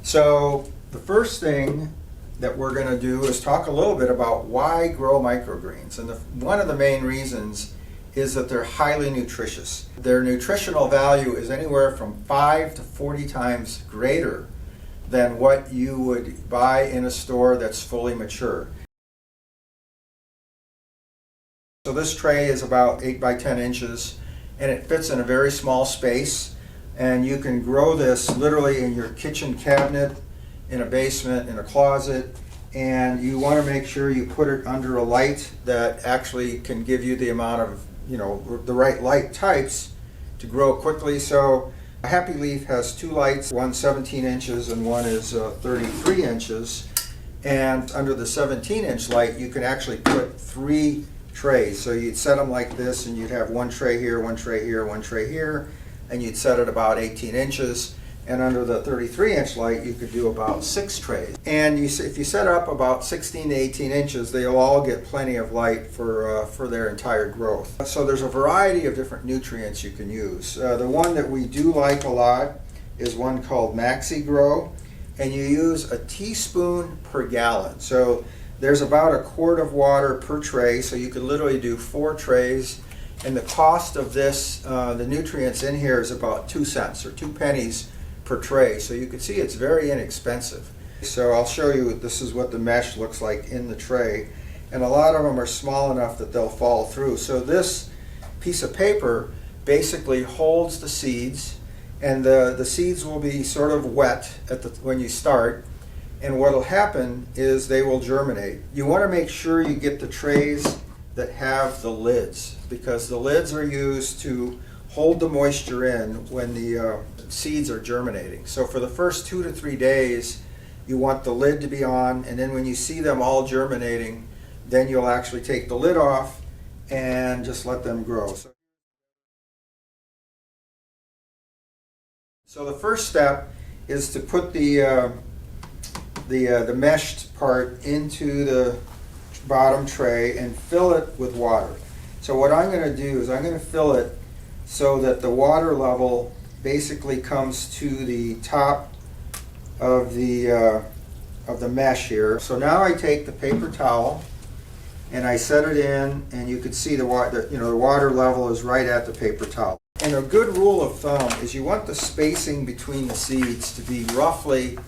So the first thing that we're going to do is talk a little bit about why grow microgreens. And one of the main reasons is that they're highly nutritious. Their nutritional value is anywhere from 5 to 40 times greater than what you would buy in a store that's fully mature. So this tray is about 8 by 10 inches and it fits in a very small space, and you can grow this literally in your kitchen cabinet, in a basement, in a closet, and you want to make sure you put it under a light that actually can give you the amount of, the right light types to grow quickly. So a Happy Leaf has two lights, one's 17 inches and one is 33 inches. And under the 17-inch light, you can actually put 3 trays. So you'd set them like this, and you'd have one tray here, one tray here, one tray here, and you'd set it about 18 inches. And under the 33-inch light, you could do about 6 trays. And if you set up about 16 to 18 inches, they'll all get plenty of light for their entire growth. So there's a variety of different nutrients you can use. The one that we do like a lot is one called Maxi-Grow, and you use a teaspoon per gallon. So there's about a quart of water per tray, so you could literally do 4 trays. And the cost of this, the nutrients in here, is about 2 cents or 2 pennies per tray. So you can see it's very inexpensive. So I'll show you, this is what the mesh looks like in the tray. And a lot of them are small enough that they'll fall through. So this piece of paper basically holds the seeds, and the seeds will be sort of wet when you start. And what will happen is they will germinate. You want to make sure you get the trays that have the lids, because the lids are used to hold the moisture in when the seeds are germinating. So for the first 2 to 3 days, you want the lid to be on, and then when you see them all germinating, then you'll actually take the lid off and just let them grow. So the first step is to put the meshed part into the bottom tray and fill it with water. So what I'm going to do is I'm going to fill it so that the water level basically comes to the top of the mesh here. So now I take the paper towel and I set it in, and you can see the water level is right at the paper towel. And a good rule of thumb is you want the spacing between the seeds to be roughly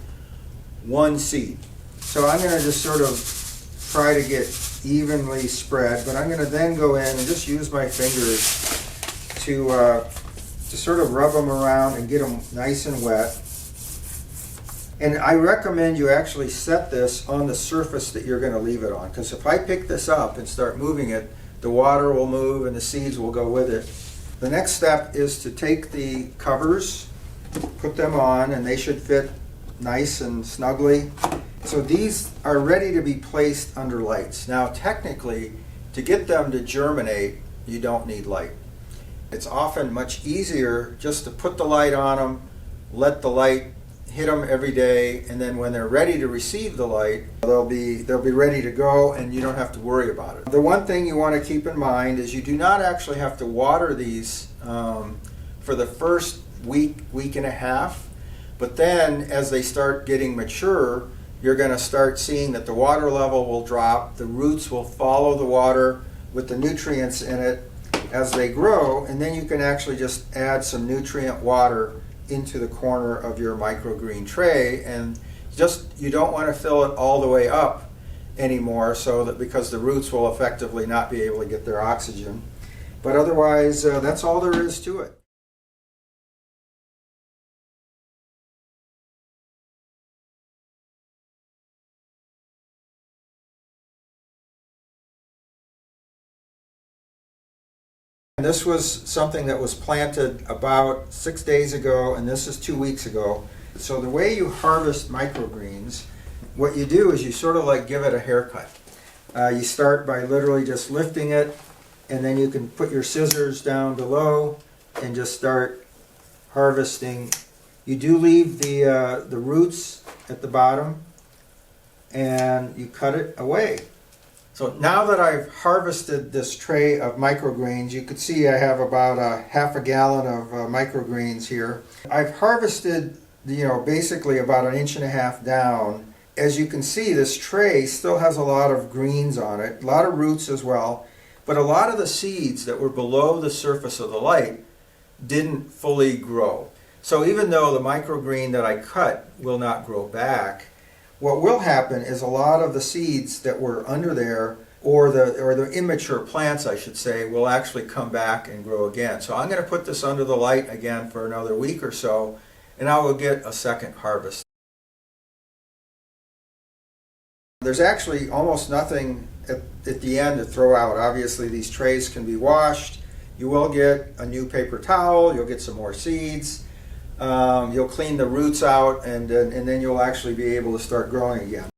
1 seed. So I'm going to just sort of try to get evenly spread, but I'm going to then go in and just use my fingers to sort of rub them around and get them nice and wet. And I recommend you actually set this on the surface that you're going to leave it on, because if I pick this up and start moving it, the water will move and the seeds will go with it. The next step is to take the covers, put them on, and they should fit nice and snugly. So these are ready to be placed under lights. Now technically, to get them to germinate, you don't need light. It's often much easier just to put the light on them, let the light hit them every day, and then when they're ready to receive the light, they'll be ready to go, and you don't have to worry about it. The one thing you want to keep in mind is you do not actually have to water these for the first week and a half, but then as they start getting mature, you're going to start seeing that the water level will drop, the roots will follow the water with the nutrients in it as they grow, and then you can actually just add some nutrient water into the corner of your microgreen tray, and you don't want to fill it all the way up anymore, so that because the roots will effectively not be able to get their oxygen. But otherwise, that's all there is to it. And this was something that was planted about 6 days ago, and this is 2 weeks ago. So the way you harvest microgreens, what you do is you sort of like give it a haircut. You start by literally just lifting it, and then you can put your scissors down below and just start harvesting. You do leave the roots at the bottom, and you cut it away. So now that I've harvested this tray of microgreens, you can see I have about half a gallon of microgreens here. I've harvested basically about 1.5 inches down. As you can see, this tray still has a lot of greens on it, a lot of roots as well, but a lot of the seeds that were below the surface of the light didn't fully grow. So even though the microgreen that I cut will not grow back, what will happen is a lot of the seeds that were under there, or the immature plants, I should say, will actually come back and grow again. So I'm going to put this under the light again for another week or so, and I will get a second harvest. There's actually almost nothing at the end to throw out. Obviously, these trays can be washed. You will get a new paper towel. You'll get some more seeds. You'll clean the roots out, and then you'll actually be able to start growing again.